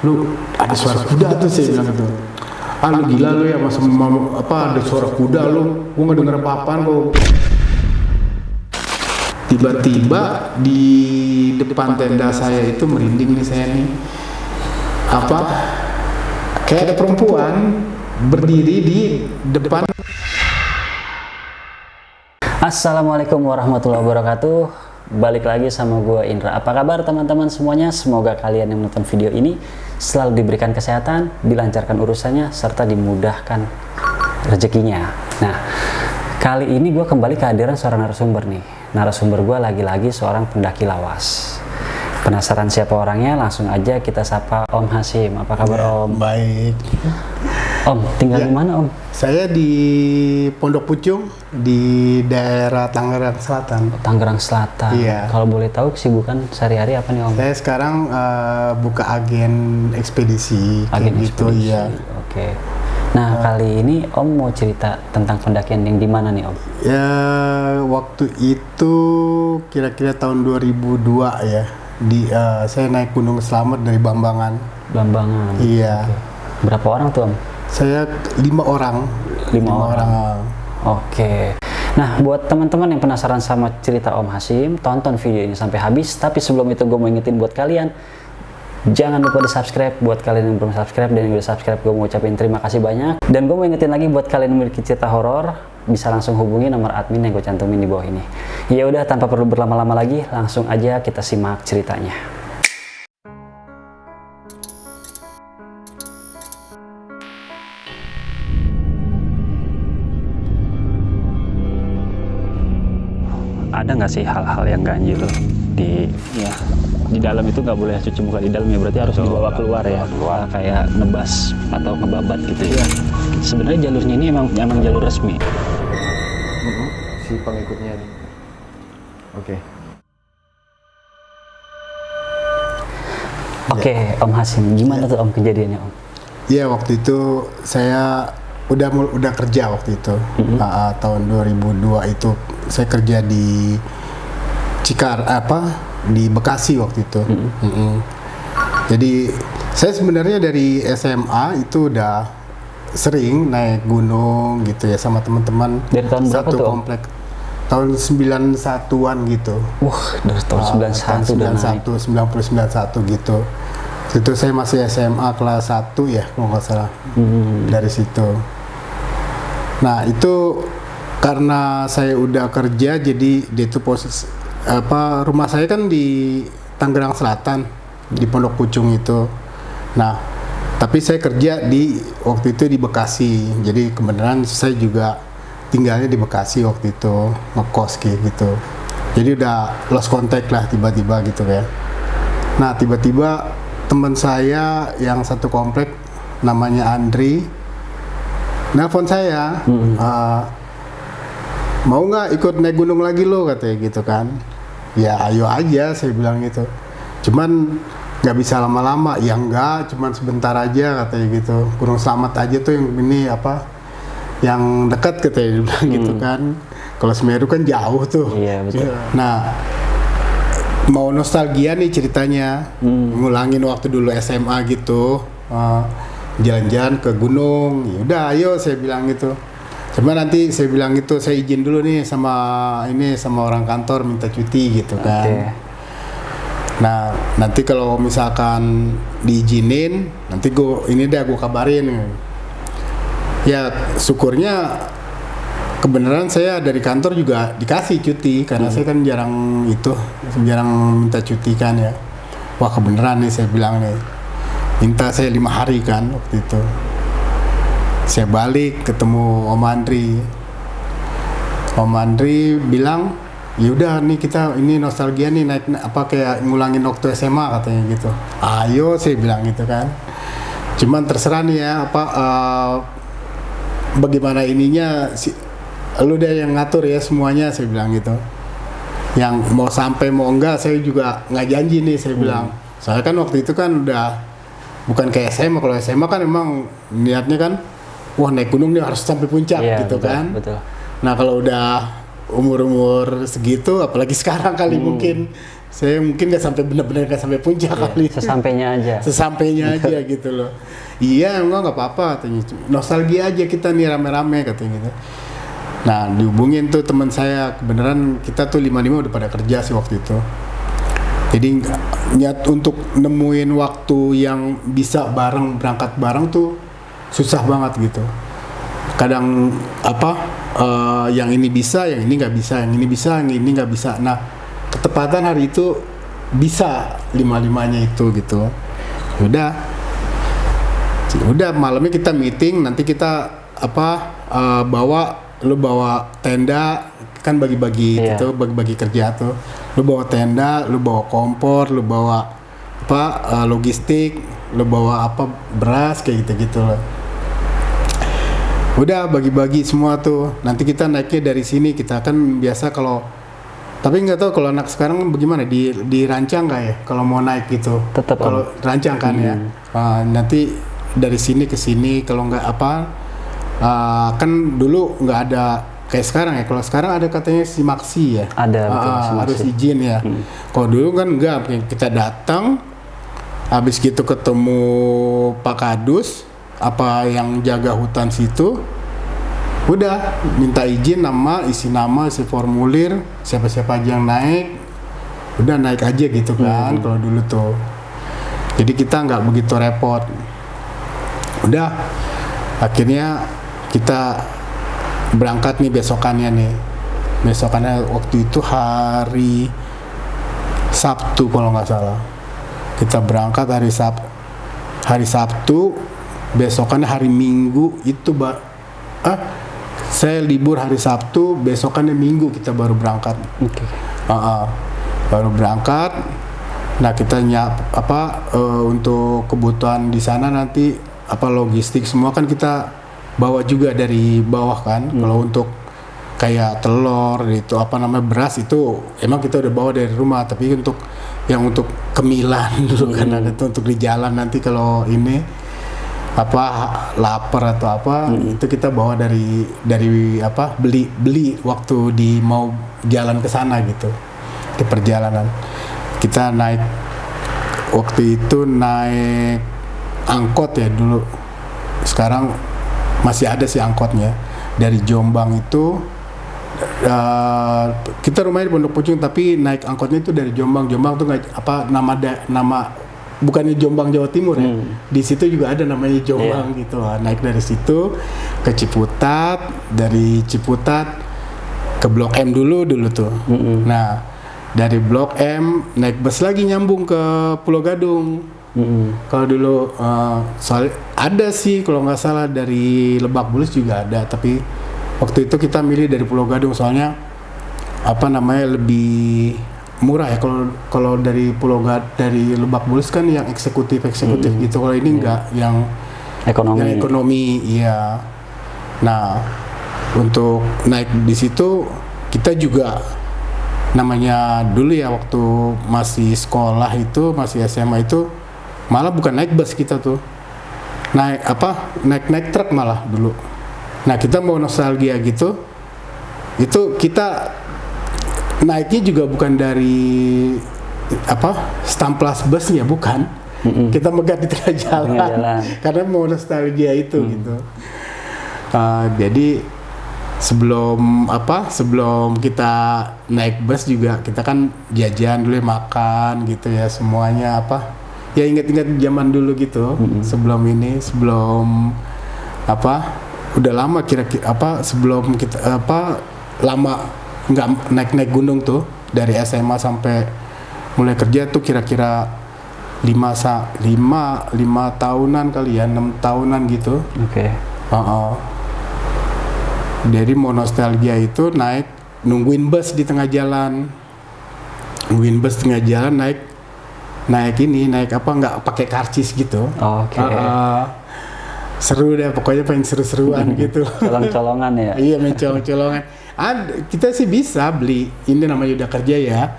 lu ada suara kuda tuh, saya bilang gitu. Lu gila lu ya, masa ada suara kuda lu, gua nggak denger apa-apaan kok. Tiba-tiba di depan tenda saya itu merinding nih saya nih, kayak ada perempuan berdiri di depan. Assalamualaikum warahmatullahi wabarakatuh. Balik lagi sama gue Indra. Apa kabar teman-teman semuanya? Semoga kalian yang menonton video ini selalu diberikan kesehatan, dilancarkan urusannya, serta dimudahkan rezekinya. Nah, kali ini gue kembali kehadiran seorang narasumber nih. Narasumber gue lagi-lagi seorang pendaki lawas. Penasaran siapa orangnya? Langsung aja kita sapa Om Hasyim. Apa kabar Om? Baik. Om, tinggal di mana Om? Saya di Pondok Pucung di daerah Tangerang Selatan. Tangerang Selatan. Iya. Kalau boleh tahu kesibukan sehari-hari apa nih Om? Saya sekarang buka agen ekspedisi. Agen gitu ekspedisi. ya. Oke. Nah, kali ini Om mau cerita tentang pendakian yang di mana nih Om? Ya, waktu itu kira-kira tahun 2002 ya. Saya naik Gunung Slamet dari Bambangan. Bambangan. Iya. Oke. Berapa orang tuh Om? Saya 5 orang. 5 orang. Oke. Nah, buat teman-teman yang penasaran sama cerita Om Hasyim, tonton video ini sampai habis. Tapi sebelum itu gue mau ingetin buat kalian, jangan lupa di subscribe. Buat kalian yang belum subscribe dan yang udah subscribe, gue mau ucapin terima kasih banyak. Dan gue mau ingetin lagi buat kalian yang memiliki cerita horor, bisa langsung hubungi nomor admin yang gue cantumin di bawah ini. Ya udah, tanpa perlu berlama-lama lagi, langsung aja kita simak ceritanya. Ada nggak sih hal-hal yang ganjil di dalam itu? Nggak boleh cuci muka di dalam ya, berarti harus dibawa keluar ya, kayak nebas atau ngebabat gitu ya. Sebenarnya jalurnya ini emang jalur resmi. Si pengikutnya nih. Oke, Om Hasyim, gimana tuh Om kejadiannya Om? Iya, waktu itu saya udah kerja waktu itu. Tahun 2002 itu saya kerja di di Bekasi waktu itu. Jadi saya sebenarnya dari SMA itu udah sering naik gunung gitu ya sama teman-teman. Dari tahun berapa satu tuh, Om? komplek. Tahun 91-an gitu. Wah, dari tahun 91 udah naik. 91 gitu. Itu saya masih SMA kelas 1 ya kalau nggak salah. Dari situ. Nah, itu karena saya udah kerja, jadi dia itu rumah saya kan di Tangerang Selatan, di Pondok Pucung itu. Nah, tapi saya kerja waktu itu di Bekasi. Jadi kebenaran saya juga tinggalnya di Bekasi waktu itu, ngekos gitu. Jadi udah lost contact lah tiba-tiba gitu ya. Nah, tiba-tiba teman saya yang satu komplek namanya Andri nelpon saya, mau nggak ikut naik gunung lagi lo, katanya gitu kan. Ya ayo aja, saya bilang gitu. Cuman nggak bisa lama-lama. Ya enggak, cuman sebentar aja katanya gitu. Gunung Slamet aja tuh yang ini yang dekat katanya, dia bilang gitu kan. Kalau Semeru kan jauh tuh. Iya, betul. Nah, mau nostalgia nih ceritanya, ngulangin waktu dulu SMA gitu. Jalan-jalan ke gunung, yaudah ayo saya bilang gitu. Cuma nanti saya bilang gitu, saya izin dulu nih sama orang kantor minta cuti gitu kan. Nah, nanti kalau misalkan diizinin, nanti gue kabarin. Ya syukurnya kebenaran saya dari kantor juga dikasih cuti karena saya kan jarang minta cuti kan ya. Wah, kebenaran nih saya bilang nih. Minta saya 5 hari kan waktu itu. Saya balik ketemu Om Andri. Om Andri bilang, yaudah nih kita ini nostalgia nih naik kayak ngulangin waktu SMA katanya gitu. Ayo, saya bilang gitu kan. Cuman terserah nih ya bagaimana ininya lu deh yang ngatur ya semuanya, saya bilang gitu. Yang mau sampai mau enggak saya juga nggak janji nih, saya bilang. Soalnya kan waktu itu kan udah bukan kayak SMA. Kalau SMA kan emang niatnya kan, wah naik gunung nih harus sampai puncak gitu, betul, kan. Betul. Nah, kalau udah umur segitu, apalagi sekarang kali mungkin Saya mungkin nggak sampai benar-benar nggak sampai puncak kali. Sesampainya aja. Sesampainya aja gitu loh. Iya, enggak apa-apa katanya. Nostalgia aja kita nih rame-rame katanya gitu. Nah, dihubungin tuh teman saya, kebenaran kita tuh 55 udah pada kerja sih waktu itu. Jadi niat untuk nemuin waktu yang bisa bareng berangkat bareng tuh susah banget gitu. Kadang yang ini bisa, yang ini nggak bisa, yang ini bisa, yang ini nggak bisa. Nah, ketepatan hari itu bisa 55-nya itu gitu. Udah malamnya kita meeting, nanti kita bawa tenda, kan bagi-bagi gitu, bagi-bagi kerja tuh. Lu bawa tenda, lu bawa kompor, lu bawa logistik, lu bawa beras kayak gitu-gitu loh. Udah bagi-bagi semua tuh. Nanti kita naiknya dari sini, kita kan biasa tapi nggak tahu kalau anak sekarang bagaimana, dirancang nggak ya kalau mau naik gitu. Tetap kalau rancang kan ya. Nanti dari sini ke sini, kalau nggak kan dulu nggak ada kayak sekarang ya. Kalau sekarang ada katanya simaksi ya. Ada harus izin ya. Kalau dulu kan nggak, kita datang, habis gitu ketemu Pak Kadus, yang jaga hutan situ, udah minta izin, isi formulir, siapa-siapa aja yang naik, udah naik aja gitu kan. Kalau dulu tuh, jadi kita nggak begitu repot. Udah, akhirnya kita berangkat nih besokannya waktu itu hari Sabtu kalau nggak salah. Kita berangkat hari Sabtu, besokannya hari Minggu itu saya libur hari Sabtu, besokannya Minggu kita baru berangkat. Baru berangkat. Nah, kita untuk kebutuhan di sana nanti logistik semua kan kita bawa juga dari bawah kan. Kalau untuk kayak telur itu beras itu emang kita udah bawa dari rumah, tapi untuk kemilan dulu kan ada tuh untuk di jalan nanti kalau ini lapar atau itu kita bawa dari beli waktu mau jalan ke sana gitu. Di perjalanan kita waktu itu naik angkot ya dulu. Sekarang masih ada sih angkotnya dari Jombang itu. Kita rumahnya di Pondok Pucung, tapi naik angkotnya itu dari Jombang. Jombang tuh nama bukannya Jombang Jawa Timur ya. Di situ juga ada namanya Jombang gitu. Naik dari situ ke Ciputat, dari Ciputat ke Blok M dulu tuh. Nah, dari Blok M naik bus lagi nyambung ke Pulau Gadung. Kalau dulu soal ada sih kalau nggak salah dari Lebak Bulus juga ada, tapi waktu itu kita milih dari Pulau Gadung soalnya lebih murah ya. Kalau dari dari Lebak Bulus kan yang eksekutif gitu. Kalau ini enggak, yang ekonomi iya. Nah, untuk naik di situ kita juga namanya dulu ya waktu masih sekolah itu, masih SMA itu malah bukan naik bus kita tuh. Naik truk malah dulu. Nah, kita mau nostalgia gitu. Itu kita naiknya juga bukan dari Stamplas busnya, bukan. Kita megah di tengah jalan. Karena mau nostalgia itu gitu. Jadi sebelum kita naik bus juga kita kan jajan dulu, makan gitu ya, semuanya ya ingat-ingat zaman dulu gitu. Sebelum udah lama kira-kira sebelum kita lama nggak naik gunung tuh, dari SMA sampai mulai kerja tuh kira-kira 5 tahunan kali ya, 6 tahunan gitu. Jadi mau nostalgia itu nungguin bus di tengah jalan, naik nggak pakai karcis gitu. Seru deh pokoknya, pengen seru-seruan gitu. Colong-colongan ya. Iya, main colong-colongan. Kita sih bisa beli, ini namanya udah kerja ya.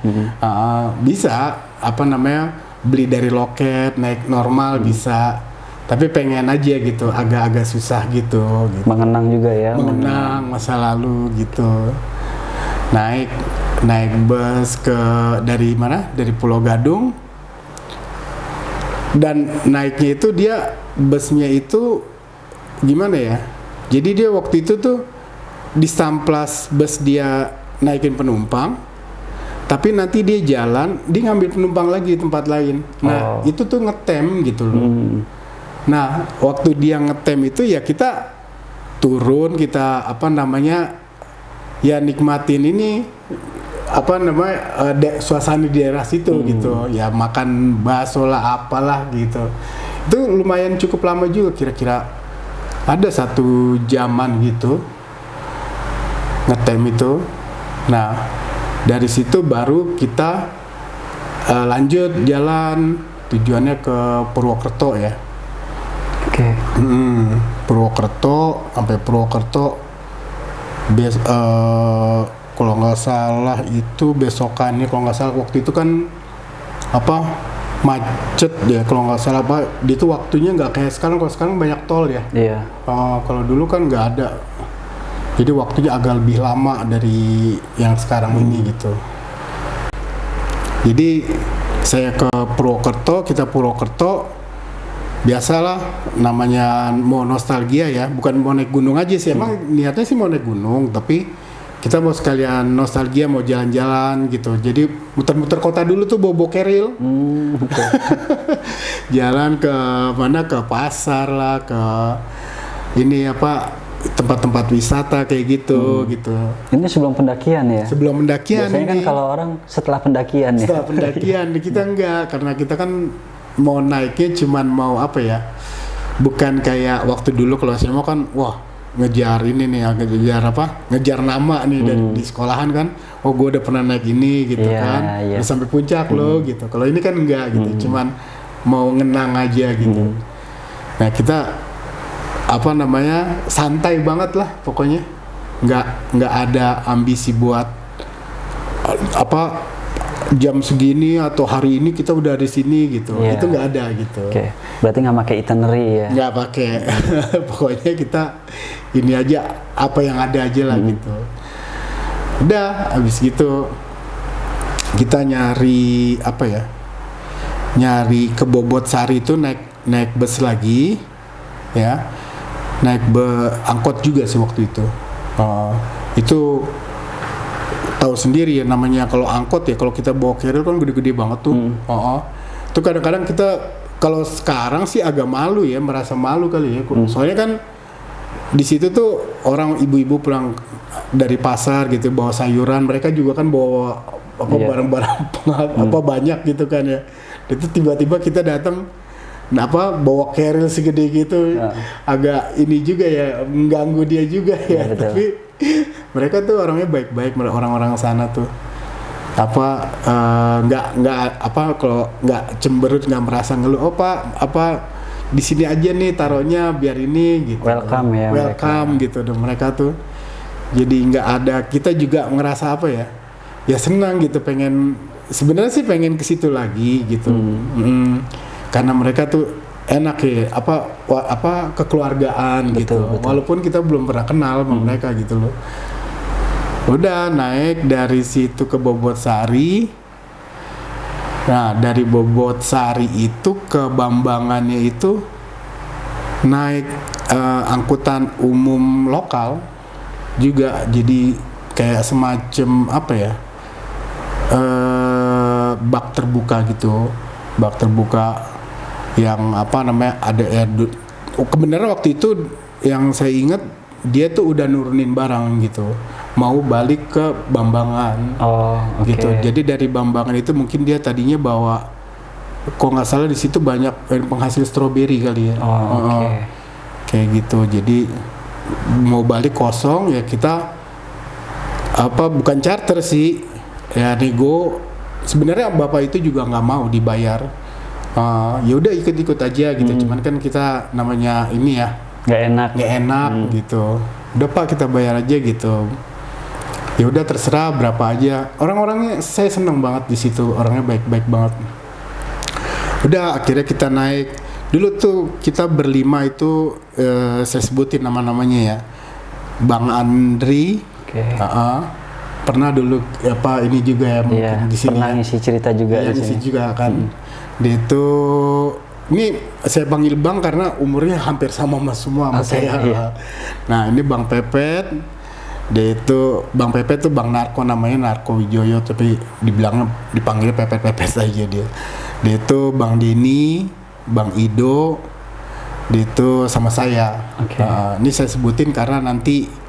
Bisa beli dari loket, naik normal bisa. Tapi pengen aja gitu, agak-agak susah gitu. Mengenang juga ya. Mengenang masa lalu gitu. Naik naik bus dari mana? Dari Pulau Gadung. Dan naiknya itu busnya itu gimana ya? Jadi dia waktu itu tuh di samplas bus dia naikin penumpang, tapi nanti dia jalan, dia ngambil penumpang lagi di tempat lain. Nah, itu tuh ngetem gitu loh. Nah, waktu dia ngetem itu ya kita turun, kita ya nikmatin ini suasana di daerah situ gitu. Ya makan bakso lah apalah gitu. Itu lumayan cukup lama juga, kira-kira ada 1 jaman gitu ngetem itu. Nah, dari situ baru kita lanjut jalan, tujuannya ke Purwokerto ya. Oke. Purwokerto, sampai Purwokerto kalau nggak salah itu besokannya, kalau nggak salah waktu itu kan macet ya, kalau nggak salah dia tuh waktunya nggak kayak sekarang. Kalau sekarang banyak tol ya. Iya. Kalau dulu kan nggak ada, jadi waktunya agak lebih lama dari yang sekarang ini gitu. Jadi saya ke Purwokerto, kita Purwokerto, biasalah namanya mau nostalgia ya, bukan mau naik gunung aja sih, emang niatnya sih mau naik gunung, tapi kita mau sekalian nostalgia, mau jalan-jalan gitu. Jadi muter-muter kota dulu tuh bawa keril. Jalan ke mana, ke pasar lah, ke ini tempat-tempat wisata kayak gitu gitu. Ini sebelum pendakian ya? Sebelum pendakian. Biasanya kan kalau orang setelah pendakian ya? Setelah pendakian, kita enggak, karena kita kan mau naiknya cuman mau bukan kayak waktu dulu kalau saya mau kan, wah ngejar ini nih, ngejar nama nih di sekolahan kan, gue udah pernah naik ini gitu kan, udah sampai puncak loh gitu. Kalau ini kan enggak gitu, cuman mau ngenang aja gitu. Nah kita santai banget lah pokoknya, nggak ada ambisi buat jam segini atau hari ini kita udah di sini gitu. Itu nggak ada gitu. Oke. Berarti nggak pakai itinerary ya? Nggak pakai. Pokoknya kita ini aja, apa yang ada aja lah gitu. Udah habis gitu kita nyari nyari ke Bobotsari itu naik bus lagi ya, naik angkot juga sih waktu itu. Itu tahu sendiri ya namanya kalau angkot ya, kalau kita bawa carrier kan gede-gede banget tuh. Itu kadang-kadang kita, kalau sekarang sih agak malu ya, merasa malu kali ya. Soalnya kan di situ tuh orang ibu-ibu pulang dari pasar gitu bawa sayuran, mereka juga kan bawa barang-barang banyak gitu kan ya. Itu tiba-tiba kita datang bawa carrier segede gitu, agak ini juga ya, mengganggu dia juga ya. Tapi mereka tuh orangnya baik-baik, orang-orang sana tuh kalau nggak cemberut, nggak merasa ngeluh, di sini aja nih taruhnya biar ini gitu, welcome mereka. Gitu dan mereka tuh jadi nggak ada, kita juga ngerasa ya senang gitu, sebenarnya sih pengen ke situ lagi gitu. Karena mereka tuh enak ya, kekeluargaan gitu. Betul. Walaupun kita belum pernah kenal sama mereka gitu loh. Udah naik dari situ ke Bobotsari. Nah, dari Bobotsari itu ke Bambangannya itu naik angkutan umum lokal juga, jadi kayak semacam bak terbuka gitu, bak terbuka yang ada air. Kebenaran waktu itu yang saya ingat dia tuh udah nurunin barang gitu, mau balik ke Bambangan. Gitu. Jadi dari Bambangan itu mungkin dia tadinya bawa, kok nggak salah di situ banyak penghasil stroberi kali ya. Kayak gitu. Jadi mau balik kosong ya, kita bukan charter sih ya, nego. Sebenarnya bapak itu juga nggak mau dibayar. Ya udah ikut-ikut aja gitu. Cuman kan kita namanya ini ya, nggak enak gitu. Udah Pak, kita bayar aja gitu. Ya udah terserah berapa aja. Orang-orangnya saya seneng banget di situ, orangnya baik-baik banget. Udah akhirnya kita naik. Dulu tuh kita berlima itu, saya sebutin nama-namanya ya. Bang Andri, pernah dulu apa ini juga ya mungkin Iya, di sini pernah ya. ngisi cerita juga Iya, di di sini. sini juga kan. Dia itu ini saya panggil Bang karena umurnya hampir sama mas semua sama Oke, saya. iya. Nah ini Bang Pepet, dia itu Bang Pepet tuh Bang Narko namanya Narko Wijoyo tapi dipanggil Pepet aja dia. Dia itu Bang Deni, Bang Ido, dia itu sama saya. Oke. Ini saya sebutin karena nanti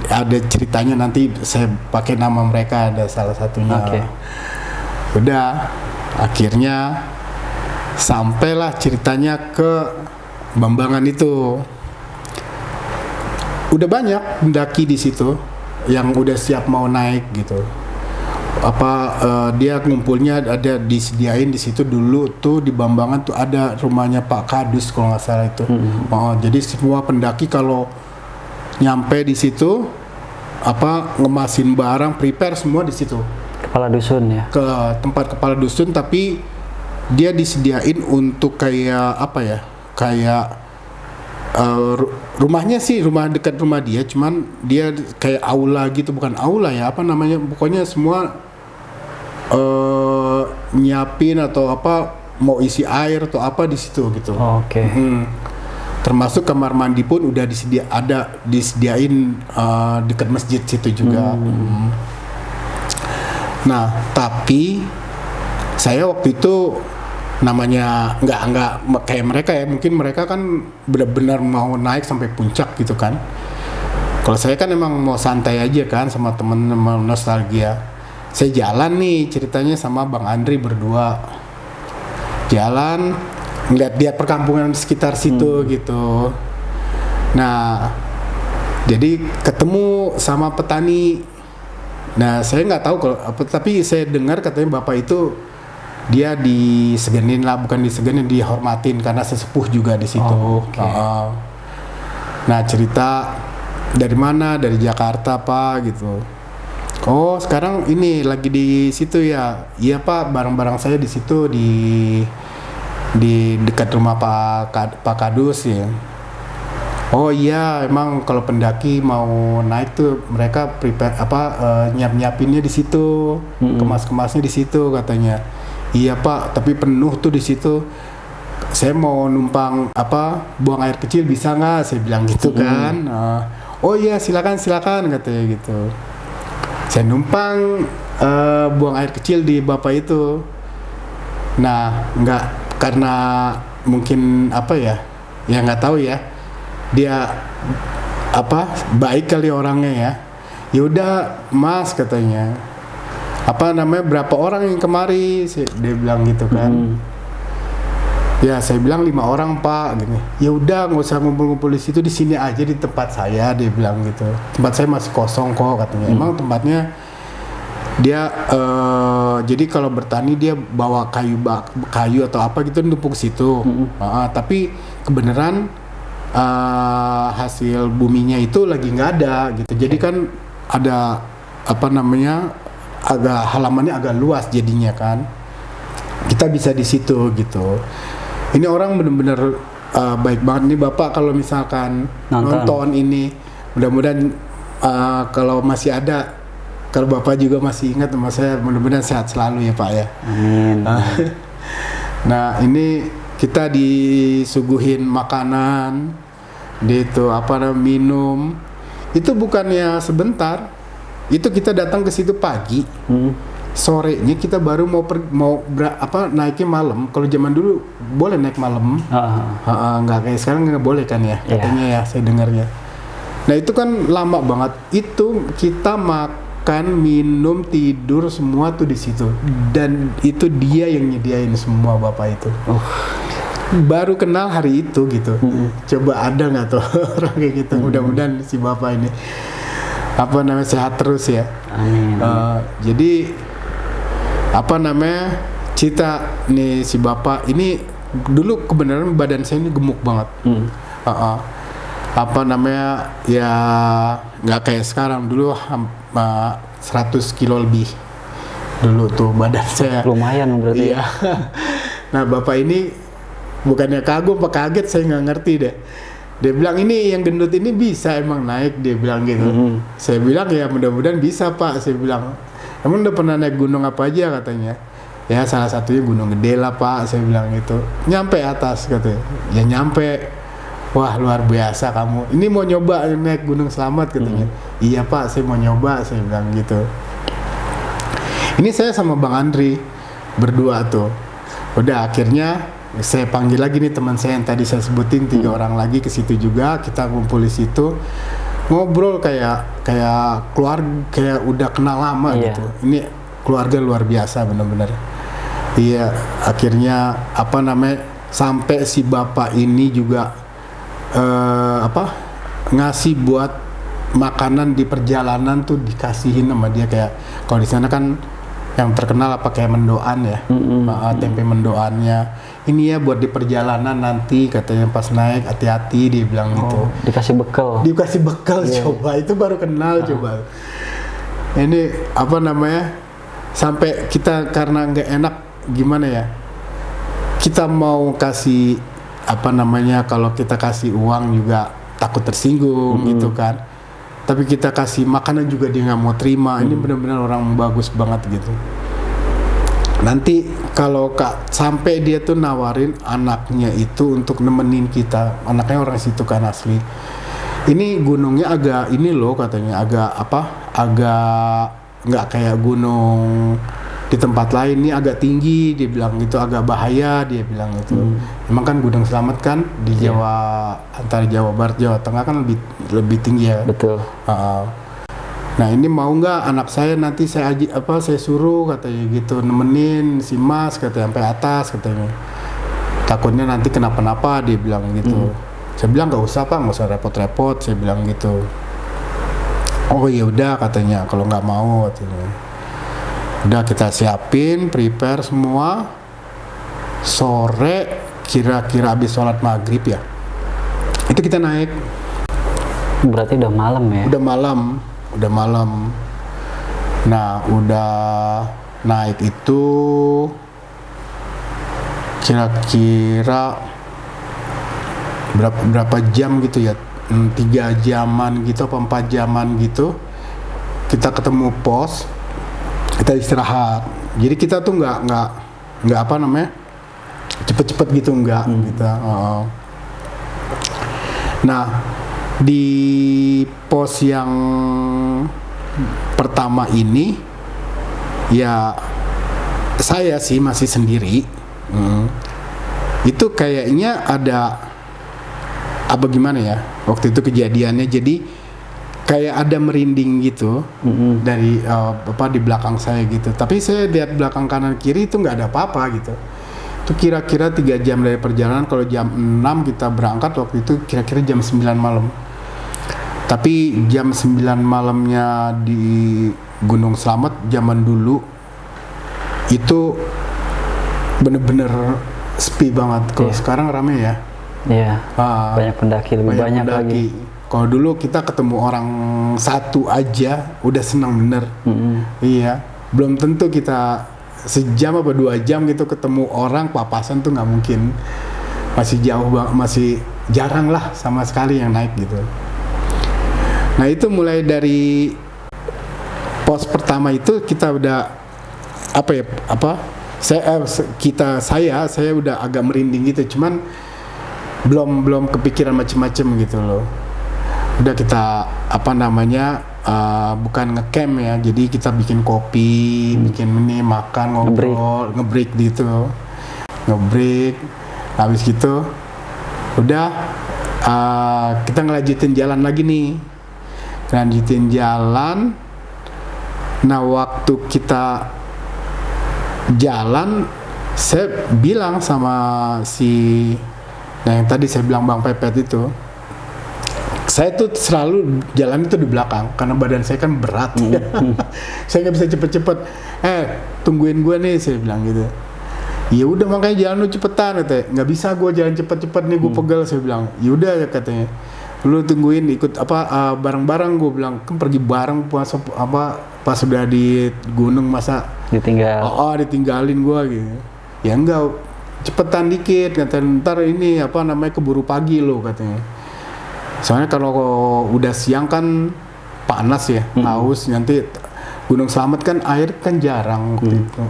ada ceritanya nanti saya pakai nama mereka ada salah satunya. Oke. Udah akhirnya sampailah ceritanya ke Bambangan itu. Udah banyak pendaki di situ yang udah siap mau naik gitu. Dia ngumpulnya ada disediain di situ dulu tuh di Bambangan tuh ada rumahnya Pak Kadus kalau nggak salah itu. Jadi semua pendaki kalau nyampe di situ ngemasin barang prepare semua di situ Kepala dusun ya. ke tempat kepala dusun tapi dia disediain untuk kayak rumahnya sih rumah dekat rumah dia cuman dia kayak aula gitu bukan aula ya pokoknya semua nyiapin atau mau isi air atau apa di situ gitu. Oke. Termasuk kamar mandi pun udah disediain dekat masjid situ juga. Nah, tapi saya waktu itu namanya nggak kayak mereka ya, mungkin mereka kan benar-benar mau naik sampai puncak gitu kan. Kalau saya kan emang mau santai aja kan sama temen mau nostalgia. Saya jalan nih ceritanya sama Bang Andri berdua. Jalan ngeliat perkampungan sekitar situ gitu. Nah, jadi ketemu sama petani. Nah, saya nggak tahu kalau tapi saya dengar katanya bapak itu dia disegenin lah, bukan disegenin, dihormatin karena sesepuh juga di situ. Nah, cerita dari mana? Dari Jakarta Pak gitu. Oh, sekarang ini lagi di situ ya. Iya Pak, barang-barang saya di situ di dekat rumah Pak Kadus ya. Oh iya, emang kalau pendaki mau naik tuh mereka prepare nyiapinnya di situ, kemas-kemasnya di situ katanya. Iya Pak, tapi penuh tuh di situ. Saya mau numpang buang air kecil bisa nggak? Saya bilang gitu kan. Oh iya silakan katanya gitu. Saya numpang buang air kecil di bapak itu. Nah nggak karena mungkin ya nggak tahu ya dia baik kali orangnya ya. Yaudah Mas katanya berapa orang yang kemari dia bilang gitu kan. Ya saya bilang 5 orang Pak gini. Ya udah nggak usah ngumpul-ngumpul di situ, di sini aja di tempat saya dia bilang gitu. Tempat saya masih kosong kok katanya. Emang tempatnya dia jadi kalau bertani dia bawa kayu atau apa gitu numpuk situ. Tapi kebenaran hasil buminya itu lagi nggak ada gitu. Jadi kan ada agak halamannya agak luas jadinya kan. Kita bisa di situ gitu. Ini orang benar-benar baik banget nih Bapak kalau misalkan nonton ini. Mudah-mudahan kalau masih ada, kalau Bapak juga masih ingat sama saya, mudah-mudahan sehat selalu ya Pak ya. Amin. Nah ini kita disuguhin makanan, minum. Itu bukannya sebentar. Itu kita datang ke situ pagi. Sorenya kita baru naiknya malam. Kalau zaman dulu boleh naik malam. Nggak kayak sekarang nggak boleh kan ya katanya ya saya dengarnya. Nah itu kan lama banget. Itu kita makan, minum, tidur semua tuh di situ. Dan itu dia yang nyediain semua bapak itu. Baru kenal hari itu gitu. Coba ada nggak tuh orang kayak gitu. Mudah-mudahan si bapak ini sehat terus ya. Amin. Jadi cita nih si bapak ini dulu kebenaran badan saya ini gemuk banget. Ya nggak kayak sekarang. Dulu 100 kilo lebih dulu tuh badan saya. Lumayan berarti. Iya. Nah bapak ini bukannya kagum apa kaget saya nggak ngerti deh. Dia bilang ini yang gendut ini bisa emang naik, dia bilang gitu. Saya bilang ya mudah-mudahan bisa Pak, saya bilang. Emang udah pernah naik gunung apa aja katanya? Ya salah satunya Gunung Gede lah Pak, saya bilang gitu. Nyampe atas katanya. Ya nyampe. Wah luar biasa kamu. Ini mau nyoba naik Gunung Selamat katanya. Iya Pak, saya mau nyoba, saya bilang gitu. Ini saya sama Bang Andri berdua tuh. Udah akhirnya saya panggil lagi nih teman saya yang tadi saya sebutin 3 orang lagi ke situ juga, kita kumpul di situ ngobrol kayak keluarga, kayak udah kenal lama gitu. Ini keluarga luar biasa benar-benar. Iya, akhirnya apa namanya sampai si bapak ini juga ngasih buat makanan di perjalanan tuh dikasihin sama dia, kayak kalau di sana kan yang terkenal apa kayak mendoan ya, tempe mendoannya. Ini ya buat di perjalanan nanti katanya pas naik hati-hati, dia bilang gitu. Dikasih bekal. Dikasih bekal coba, itu baru kenal coba. Ini apa namanya? Sampai kita karena nggak enak gimana ya? Kita mau kasih apa namanya? Kalau kita kasih uang juga takut tersinggung gitu kan. Tapi kita kasih makanan juga dia nggak mau terima. Ini benar-benar orang bagus banget gitu. Nanti kalau sampai dia tuh nawarin anaknya itu untuk nemenin kita, anaknya orang situ kan asli. Ini gunungnya agak ini loh katanya, agak nggak kayak gunung di tempat lain, ini agak tinggi, dia bilang gitu, agak bahaya, dia bilang gitu. Emang kan Gunung Selamat kan di Jawa, antara Jawa Barat Jawa Tengah kan lebih tinggi ya. Betul. Nah ini mau nggak anak saya nanti saya suruh katanya gitu, nemenin si Mas katanya sampai atas katanya. Takutnya nanti kenapa-napa, dia bilang gitu. Saya bilang nggak usah Pak, nggak usah repot-repot, saya bilang gitu. Oh ya udah katanya, kalau nggak mau katanya. Udah kita siapin, prepare semua. Sore kira-kira habis sholat maghrib ya, itu kita naik. Berarti udah malam ya? Udah malam. Nah udah naik itu kira-kira berapa jam gitu ya, 3 jaman gitu apa 4 jaman gitu kita ketemu pos, kita istirahat. Jadi kita tuh nggak apa namanya cepet-cepet gitu, nggak kita. Nah di pos yang pertama ini ya saya sih masih sendiri. Itu kayaknya ada apa gimana ya waktu itu kejadiannya, jadi kayak ada merinding gitu dari di belakang saya gitu. Tapi saya lihat belakang kanan kiri itu nggak ada apa-apa gitu. Itu kira-kira 3 jam dari perjalanan. Kalau jam 6 kita berangkat waktu itu kira-kira jam 9 malam. Tapi jam 9 malamnya di Gunung Selamat zaman dulu itu bener-bener sepi banget. Kalau sekarang rame ya. Iya. Banyak pendaki, lebih banyak lagi. Kalau dulu kita ketemu orang satu aja udah senang bener. Iya. Belum tentu kita sejam apa 2 jam gitu ketemu orang papasan tuh nggak mungkin. Masih jauh banget, masih jarang lah sama sekali yang naik gitu. Nah itu mulai dari pos pertama itu kita udah saya udah agak merinding gitu, cuman belum kepikiran macem-macem gitu loh. Udah kita bukan ngecamp ya, jadi kita bikin kopi, bikin ini, makan, ngobrol, ngebreak gitu, habis gitu udah kita ngelanjutin jalan lagi nih. Nah waktu kita jalan saya bilang sama yang tadi saya bilang Bang Pepet itu, saya tuh selalu jalan itu di belakang karena badan saya kan berat. Saya nggak bisa cepet-cepet. Tungguin gue nih, saya bilang gitu. Ya udah makanya jalan lu cepetan katanya. Nggak bisa gue jalan cepet-cepet nih, gue pegel, saya bilang. Ya udah ya katanya. Lu tungguin ikut bareng-bareng, gue bilang kan pergi bareng pas udah di gunung masa ditinggal. Ditinggalin gue gitu. Ya enggak, cepetan dikit katanya, ntar ini keburu pagi lo katanya. Soalnya kalau udah siang kan panas ya, haus. Nanti Gunung Slamet kan air kan jarang waktu itu.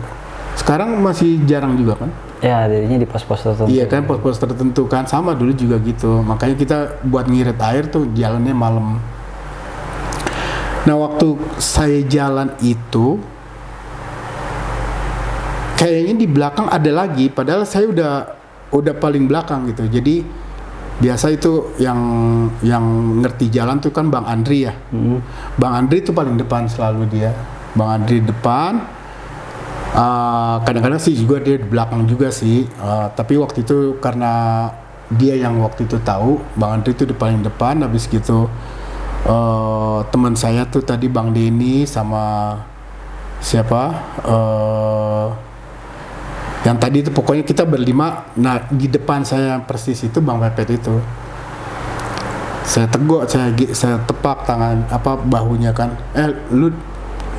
Sekarang masih jarang juga kan? Ya, dirinya di pos-pos tertentu. Iya kan, pos-pos tertentu kan, sama dulu juga gitu. Makanya kita buat ngirit air tuh jalannya malam. Nah waktu saya jalan itu, kayaknya di belakang ada lagi, padahal saya udah paling belakang gitu. Jadi biasa itu yang ngerti jalan tuh kan Bang Andri ya. Bang Andri tuh paling depan selalu dia. Bang Andri depan. Kadang-kadang sih juga dia di belakang juga sih, tapi waktu itu karena dia yang waktu itu tahu, Bang Andri itu di paling depan. Habis gitu teman saya tuh tadi Bang Denny sama siapa yang tadi itu, pokoknya kita berlima. Nah di depan saya persis itu Bang Pepet itu, saya teguk, saya tepak tangan bahunya kan, lu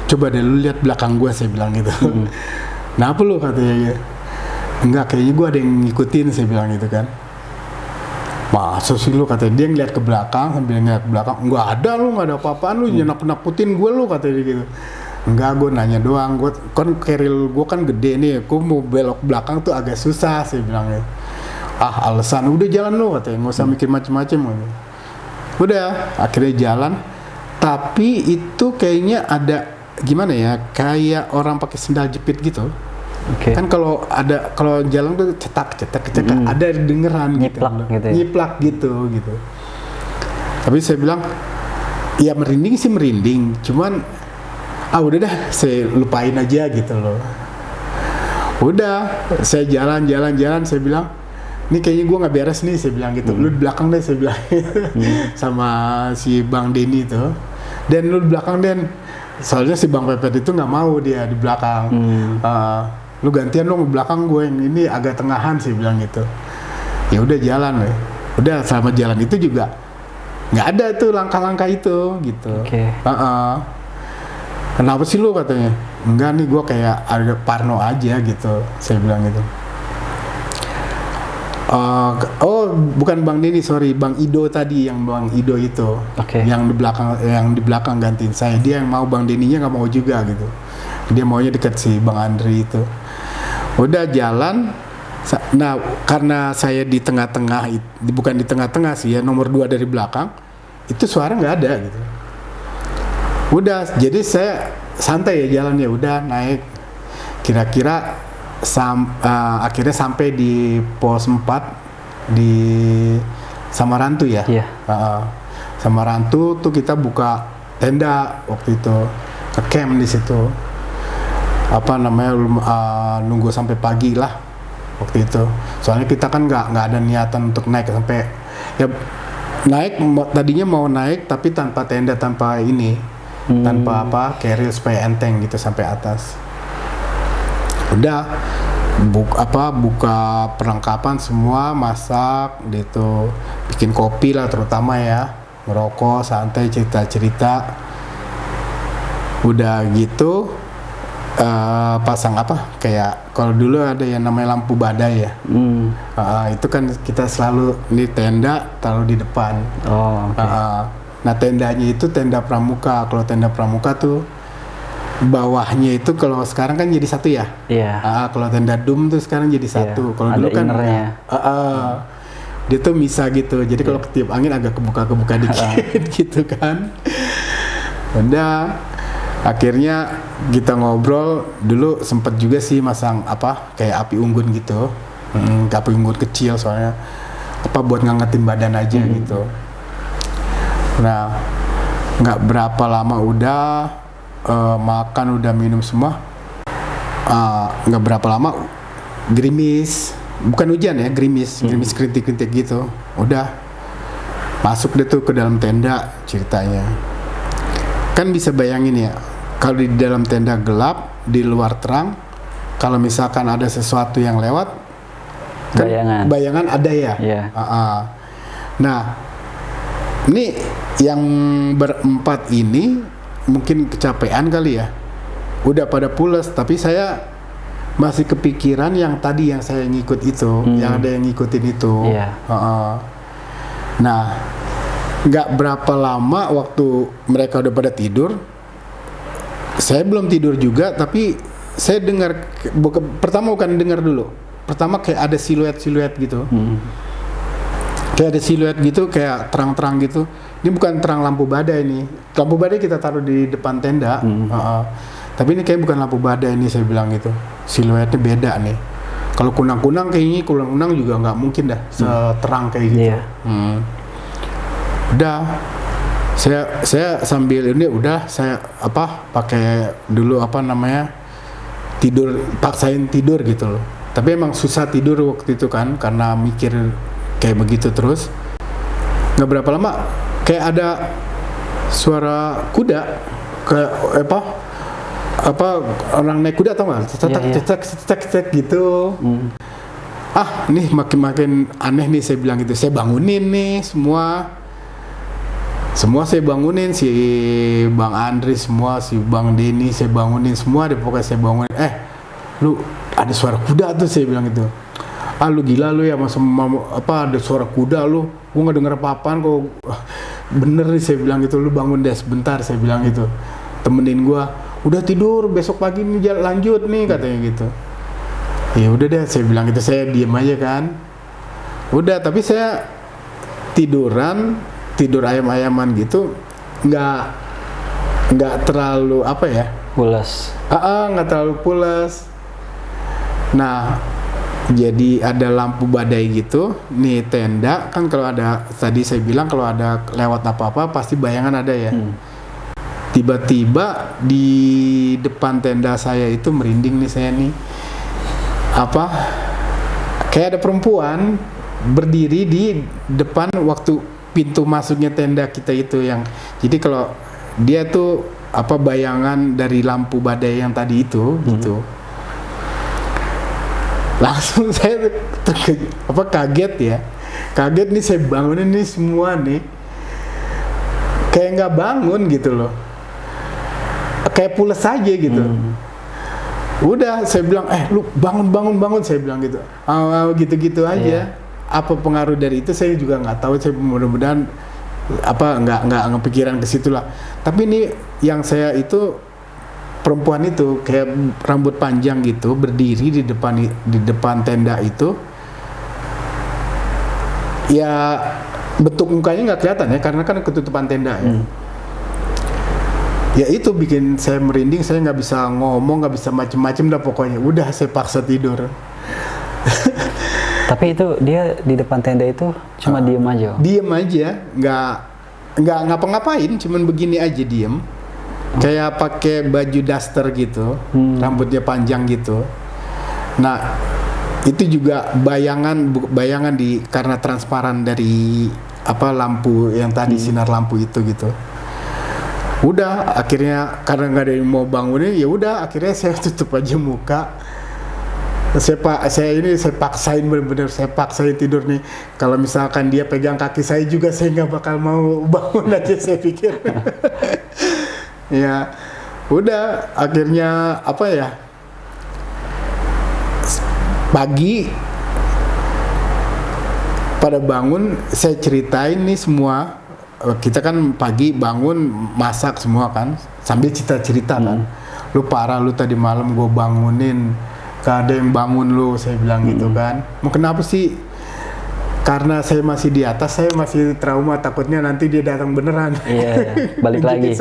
coba deh lu lihat belakang gua, saya bilang gitu. Kenapa lu, katanya ya? Enggak, kayaknya gua ada yang ngikutin, saya bilang gitu kan. Masa sih lu, katanya. Dia ngeliat ke belakang, sambil ngeliat ke belakang. Enggak ada lu, nggak ada apa-apaan lu, nakut-nakutin gua lu, katanya gitu. Enggak, gua nanya doang. Gua kan keril gua kan gede nih, gua mau belok belakang tuh agak susah, saya bilang gitu. Alasan, udah jalan lu, katanya, nggak usah mikir macem-macem. Udah, akhirnya jalan. Tapi itu kayaknya ada gimana ya, kayak orang pakai sendal jepit gitu. Kan kalau jalan tuh cetak ada dengeran nyiplak gitu, nyiplak gitu. Tapi saya bilang ya merinding sih merinding, cuman udah dah, saya lupain aja gitu loh. Udah, saya jalan, saya bilang ini kayaknya gue nggak beres nih, saya bilang gitu. Lu di belakang deh, saya bilang sama si Bang Denny itu. Dan lu di belakang, Den. Soalnya si Bang Pepet itu nggak mau dia di belakang. Lu gantian dong di belakang, gue yang ini agak tengahan, sih bilang gitu. Ya udah jalan weh. Udah selama jalan itu juga nggak ada tuh langkah-langkah itu gitu. Kenapa sih lu, katanya? Enggak nih, gue kayak ada parno aja gitu, saya bilang gitu. Bukan Bang Denny, sorry, Bang Ido tadi, yang Bang Ido itu, yang di belakang gantiin saya. Dia yang mau, Bang Denny-nya nggak mau juga gitu. Dia maunya deket si Bang Andri itu. Udah jalan. Nah karena saya di tengah-tengah, bukan di tengah-tengah sih ya, nomor 2 dari belakang, itu suara nggak ada gitu. Udah, jadi saya santai ya jalan, ya udah naik. Kira-kira akhirnya sampai di pos 4 di Samarantu ya. Samarantu tuh kita buka tenda waktu itu, ke camp di situ. Nunggu sampai pagi lah waktu itu. Soalnya kita kan nggak ada niatan untuk naik sampai ya, tadinya mau naik tapi tanpa tenda, tanpa tanpa carrier supaya enteng gitu sampai atas. Udah buka perlengkapan semua, masak gitu, bikin kopi lah terutama ya, ngerokok santai, cerita-cerita. Udah gitu pasang kayak kalau dulu ada yang namanya lampu badai ya. Itu kan kita selalu di tenda taruh di depan. Nah tendanya itu tenda pramuka. Kalau tenda pramuka tuh bawahnya itu kalau sekarang kan jadi satu ya. Kalau tenda dum tuh sekarang jadi satu. Kalau dulu kan dia tuh bisa gitu. Jadi kalau ketiup angin agak kebuka dikit gitu kan. Udah, akhirnya kita ngobrol. Dulu sempet juga sih masang kayak api unggun gitu. Api unggun kecil soalnya buat ngangetin badan aja gitu. Nah, nggak berapa lama udah makan, udah minum semua. Nggak berapa lama gerimis, bukan hujan ya, gerimis kerintik-kerintik gitu. Udah masuk deh tuh ke dalam tenda ceritanya. Kan bisa bayangin ya, kalau di dalam tenda gelap, di luar terang, kalau misalkan ada sesuatu yang lewat, kan bayangan ada ya. Nah, ini yang berempat ini mungkin kecapean kali ya, udah pada pules, tapi saya masih kepikiran yang tadi yang saya ngikut itu, yang ada yang ngikutin itu. Nah, nggak berapa lama waktu mereka udah pada tidur, saya belum tidur juga, tapi saya dengar pertama bukan dengar dulu. Pertama kayak ada siluet gitu. Kayak ada siluet gitu, kayak terang-terang gitu. Ini bukan terang lampu badai nih. Lampu badai kita taruh di depan tenda. Tapi ini kayak bukan lampu badai ini, saya bilang gitu. Siluetnya beda nih. Kalau kunang-kunang kayaknya kunang-kunang juga nggak mungkin dah seterang kayak gitu. Udah, saya sambil ini saya pakai dulu tidur, paksain tidur gitu loh. Tapi emang susah tidur waktu itu kan, karena mikir kayak begitu terus. Nggak berapa lama kayak ada suara kuda, orang naik kuda, tau nggak? Cetak gitu. Nih makin aneh nih, saya bilang gitu. Saya bangunin nih semua saya bangunin, si Bang Andri semua, si Bang Denny saya bangunin semua deh, pokoknya saya bangunin. Lu ada suara kuda tuh, saya bilang gitu. Lu gila lu ya, ada suara kuda lu, gua nggak denger apa-apaan kok. Bener nih, saya bilang gitu. Lu bangun deh sebentar, saya bilang gitu. Temenin gua, udah tidur, besok pagi nih lanjut nih, katanya gitu. Ya udah deh, saya bilang gitu. Saya diem aja kan. Udah, tapi saya tidur ayam-ayaman gitu, nggak terlalu pulas. Nggak terlalu pulas. Nah, jadi ada lampu badai gitu. Nih tenda kan, kalau ada, tadi saya bilang kalau ada lewat apa-apa pasti bayangan ada ya. Tiba-tiba di depan tenda saya itu merinding nih saya nih. Kayak ada perempuan berdiri di depan waktu pintu masuknya tenda kita itu, yang jadi kalau dia tuh bayangan dari lampu badai yang tadi itu gitu. Langsung saya kaget nih, saya bangunin nih semua nih, kayak nggak bangun gitu loh, kayak pules aja gitu. Udah, saya bilang lu bangun, saya bilang gitu. Gitu aja. Apa pengaruh dari itu saya juga nggak tahu. Saya mudah-mudahan nggak kepikiran ke situ lah. Tapi ini yang saya itu, perempuan itu kayak rambut panjang gitu, berdiri di depan tenda itu. Ya bentuk mukanya nggak kelihatan ya, karena kan ketutupan tenda ya. Ya itu bikin saya merinding, saya nggak bisa ngomong, nggak bisa macem-macem dah pokoknya. Udah, saya paksa tidur. Tapi itu dia di depan tenda itu cuma diem aja? Diem aja, nggak ngapa-ngapain, cuman begini aja diem. Kayak pakai baju daster gitu, rambutnya panjang gitu. Nah, itu juga bayangan karena transparan dari lampu yang tadi, sinar lampu itu gitu. Udah, akhirnya karena nggak ada yang mau bangunin, ya udah akhirnya saya tutup aja muka. Saya paksain, bener-bener saya paksain tidur nih. Kalau misalkan dia pegang kaki saya juga, saya nggak bakal mau bangun aja, saya pikir. Ya udah, akhirnya pagi pada bangun, saya ceritain nih semua. Kita kan pagi bangun, masak semua kan, sambil cerita kan. Lu parah, lu tadi malam gue bangunin, gak ada yang bangun lu, saya bilang gitu kan. Mau kenapa sih? Karena saya masih di atas, saya masih trauma, takutnya nanti dia datang beneran. Balik lagi.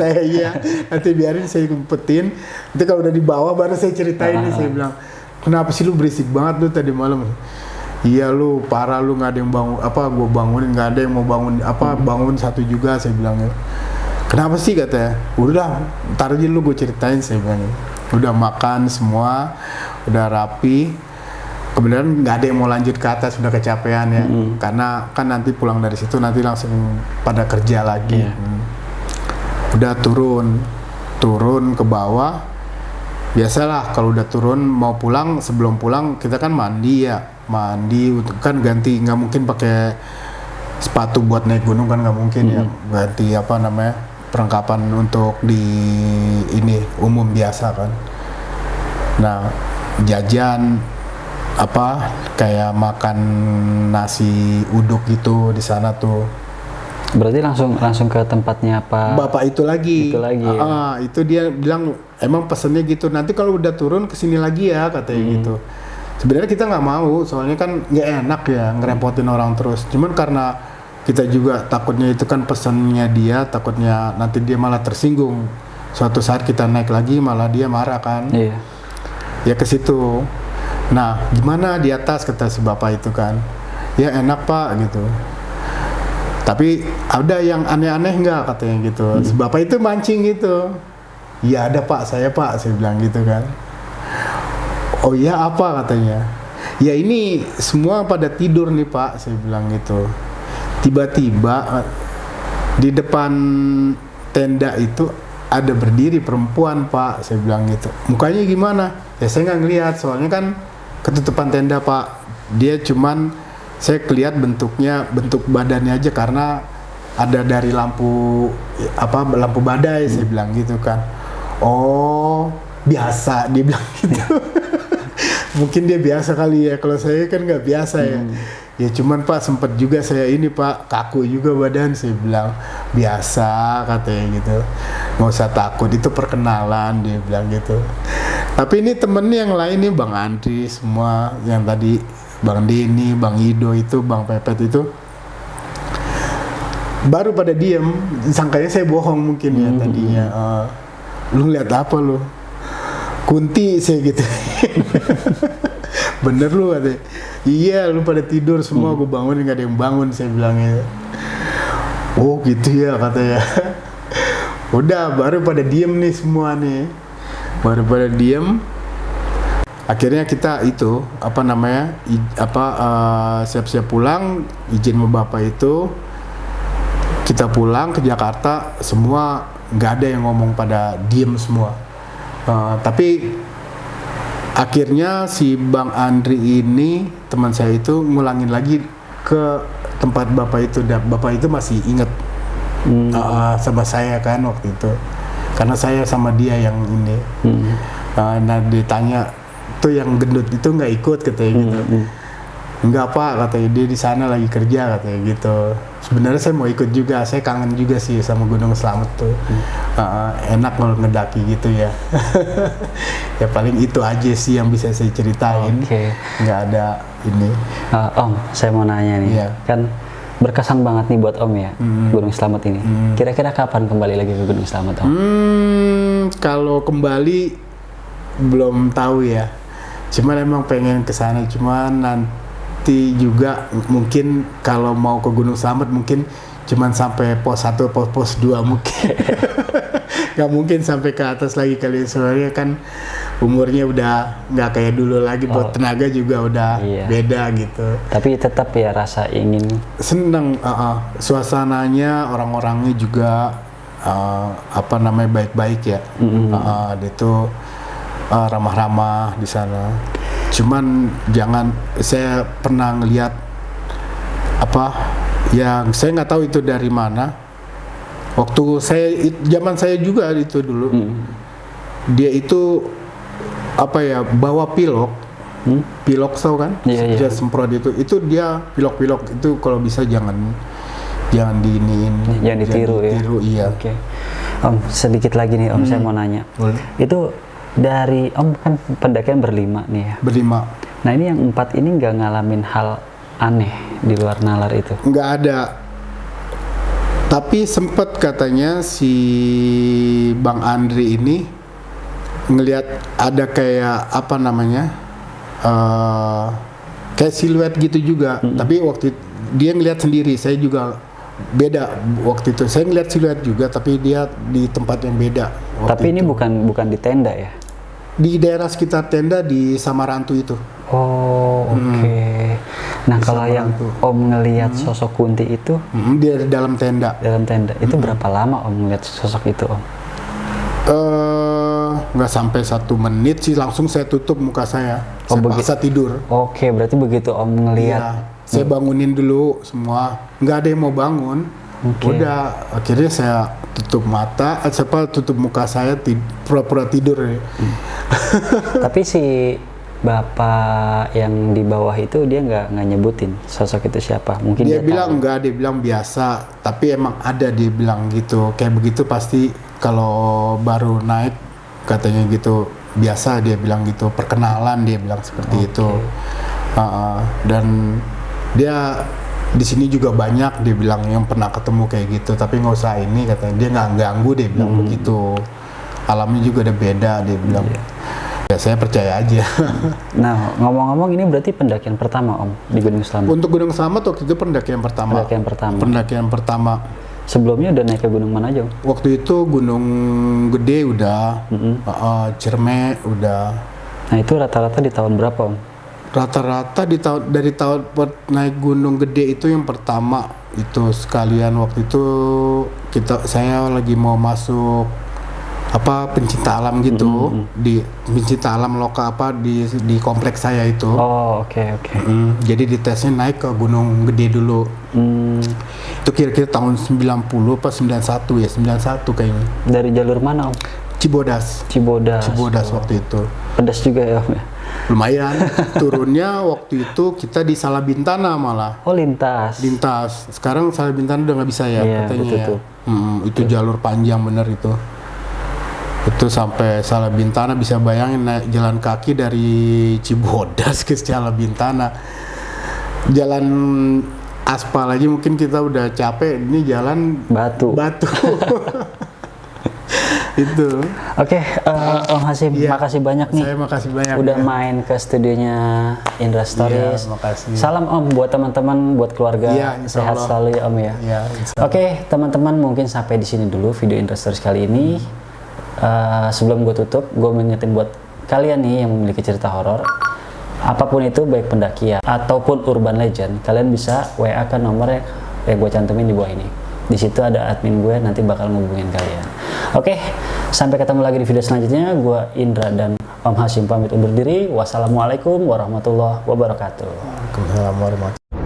Nanti biarin saya kumpetin. Nanti kalau udah di bawah baru saya ceritain nih, saya bilang, kenapa sih lu berisik banget lu tadi malam? Iya lu parah, lu nggak ada yang bangun, gue bangunin nggak ada yang mau bangun, bangun satu juga, saya bilangnya. Kenapa sih, katanya? Udah, ntar aja lu, gue ceritain, saya bilang. Udah makan semua, udah rapi. Kemudian nggak ada yang mau lanjut ke atas, udah kecapean ya. Karena kan nanti pulang dari situ nanti langsung pada kerja lagi. Udah turun ke bawah. Biasalah kalau udah turun mau pulang, sebelum pulang kita kan mandi kan, ganti, nggak mungkin pakai sepatu buat naik gunung kan, nggak mungkin ya, ganti perlengkapan untuk di ini umum biasa kan. Nah, jajan kayak makan nasi uduk gitu di sana tuh. Berarti langsung ke tempatnya Pak. Bapak itu lagi. Itu lagi, ya? Itu dia bilang emang pesennya gitu. Nanti kalau udah turun kesini lagi ya katanya gitu. Sebenarnya kita nggak mau, soalnya kan nggak enak ya ngerepotin orang terus. Cuman karena kita juga takutnya itu kan pesennya dia, takutnya nanti dia malah tersinggung. Suatu saat kita naik lagi malah dia marah kan. Iya. Ya ke situ. Nah, gimana di atas kata si bapak itu kan? Ya enak Pak gitu. Tapi ada yang aneh-aneh nggak katanya gitu. Si bapak itu mancing gitu. Ya ada Pak, saya bilang gitu kan. Oh iya apa katanya? Ya ini semua pada tidur nih Pak, saya bilang gitu. Tiba-tiba di depan tenda itu ada berdiri perempuan Pak, saya bilang gitu. Mukanya gimana? Ya saya nggak ngelihat, soalnya kan ketutupan tenda Pak. Dia cuman saya kelihat bentuknya, bentuk badannya aja karena ada dari lampu badai, saya bilang gitu kan. Oh biasa, dia bilang gitu. Mungkin dia biasa kali ya, kalau saya kan nggak biasa ya. Ya cuman Pak sempet juga saya ini Pak, kaku juga badan, saya bilang biasa katanya gitu. Nggak usah takut, itu perkenalan, dia bilang gitu. Tapi ini temennya yang lain nih, Bang Andri semua, yang tadi Bang Denny, Bang Ido itu, Bang Pepet itu baru pada diem, sangkanya saya bohong mungkin ya tadinya. Lu lihat apa lu? Kunti, saya gitu. Bener lu katanya. Iya, lu pada tidur semua, gue bangun nggak ada yang bangun, saya bilangnya. Oh gitu ya katanya. Udah, baru pada diem nih semua nih. Baru pada diem. Akhirnya kita itu siap-siap pulang, izin sama bapak itu. Kita pulang ke Jakarta, semua nggak ada yang ngomong, pada diem semua. Tapi akhirnya si Bang Andri ini, teman saya itu ngulangin lagi ke tempat bapak itu. Dan bapak itu masih inget sama saya kan waktu itu, karena saya sama dia yang ini. Nah ditanya, tuh yang gendut itu nggak ikut katanya gitu. Enggak Pak katanya, dia di sana lagi kerja katanya gitu. Sebenarnya saya mau ikut juga, saya kangen juga sih sama Gunung Slamet tuh. Enak kalau ngedaki gitu ya. Ya paling itu aja sih yang bisa saya ceritain. Nggak ada ini. Om, saya mau nanya nih. Kan berkesan banget nih buat Om ya, Gunung Slamet ini. Kira-kira kapan kembali lagi ke Gunung Slamet Om? Kalau kembali belum tahu ya. Cuman emang pengen ke sana, cuman nanti juga mungkin kalau mau ke Gunung Slamet mungkin cuman sampai pos 1, pos 2 mungkin. Gak mungkin sampai ke atas lagi kali, soalnya kan umurnya udah nggak kayak dulu lagi, buat tenaga juga udah beda gitu. Tapi tetap ya rasa ingin seneng, suasananya, orang-orangnya juga baik-baik ya. Itu ramah-ramah di sana. Cuman saya pernah ngelihat yang saya nggak tahu itu dari mana. Waktu zaman saya juga itu dulu. Dia itu bawa pilok. Pilok tahu kan? Dia semprot itu dia pilok-pilok itu, kalau bisa jangan diiniin. Jangan ditiru ya. Iya. Oke. Om, sedikit lagi nih Om, saya mau nanya. Boleh. Itu dari Om kan pendakian berlima nih ya. Berlima. Nah ini yang 4 ini nggak ngalamin hal aneh di luar nalar itu? Nggak ada. Tapi sempet katanya si Bang Andri ini ngelihat ada kayak kayak siluet gitu juga. Tapi waktu dia ngelihat sendiri, saya juga beda waktu itu. Saya ngelihat siluet juga, tapi dia di tempat yang beda. Tapi ini bukan di tenda ya? Di daerah sekitar tenda di Samarantu itu. Oh, oke. Nah, kalau yang Om ngelihat sosok Kunti itu, dia di dalam tenda. Dalam tenda. Itu berapa lama Om ngelihat sosok itu, Om? Nggak sampai 1 menit sih, langsung saya tutup muka saya. Saya paksa tidur. Oke, berarti begitu Om ngelihat. Iya, saya bangunin dulu semua. Nggak ada yang mau bangun. Udah, akhirnya saya tutup mata, tutup muka saya, pura-pura tidur. Tapi si bapak yang di bawah itu dia nggak nyebutin sosok itu siapa? Mungkin Dia dia bilang tahu. enggak, dia bilang biasa, tapi emang ada, dia bilang gitu. Kayak begitu pasti kalau baru naik katanya gitu, biasa dia bilang gitu, perkenalan dia bilang seperti itu. Dan dia di sini juga banyak dia bilang yang pernah ketemu kayak gitu, tapi nggak usah ini katanya, dia nggak ganggu, dia bilang begitu. Alamnya juga udah beda, dia bilang. Ya saya percaya aja. Nah, ngomong-ngomong ini berarti pendakian pertama Om di Gunung Slamet. Untuk Gunung Slamet waktu itu pendakian pertama. Pendakian pertama. Pendakian pertama. Sebelumnya udah naik ke gunung mana aja Om? Waktu itu Gunung Gede udah, Ciremai udah. Nah itu rata-rata di tahun berapa Om? Rata-rata dari tahun naik Gunung Gede itu yang pertama itu sekalian waktu itu saya lagi mau masuk pencinta alam gitu di pencinta alam di kompleks saya itu. Oh oke. Jadi ditesnya naik ke Gunung Gede dulu. Itu kira-kira tahun 90 apa 91 ya, 91 kayaknya. Dari jalur mana Om? Cibodas waktu itu. Pedas juga ya Om ya? Lumayan. Turunnya waktu itu kita di Salabintana malah. Oh lintas. Sekarang Salabintana udah nggak bisa ya Iya, katanya betul. ya. Itu jalur panjang bener itu. Itu sampai Salabintana, bisa bayangin naik jalan kaki dari Cibodas ke Salabintana. Jalan aspal aja mungkin kita udah capek, ini jalan Batu. Itu. Oke, Om Hasyim, Iya, makasih banyak nih. Saya makasih banyak Udah ya. main ke studionya Indra Stories. Iya, makasih. Salam Om buat teman-teman, buat keluarga. Iya, insya Sehat Allah. selalu ya Om ya. Iya, insya Allah. Oke, teman-teman mungkin sampai di sini dulu video Indra Stories kali ini. Sebelum gue tutup, gue mengingetin buat kalian nih yang memiliki cerita horor, apapun itu, baik pendakian ataupun urban legend, kalian bisa WA ke nomor yang gue cantumin di bawah ini. Di situ ada admin gue, nanti bakal ngubungin kalian. Oke, sampai ketemu lagi di video selanjutnya. Gue Indra dan Om Hasyim pamit undur diri. Wassalamualaikum warahmatullahi wabarakatuh. Waalaikumsalam warahmatullahi wabarakatuh.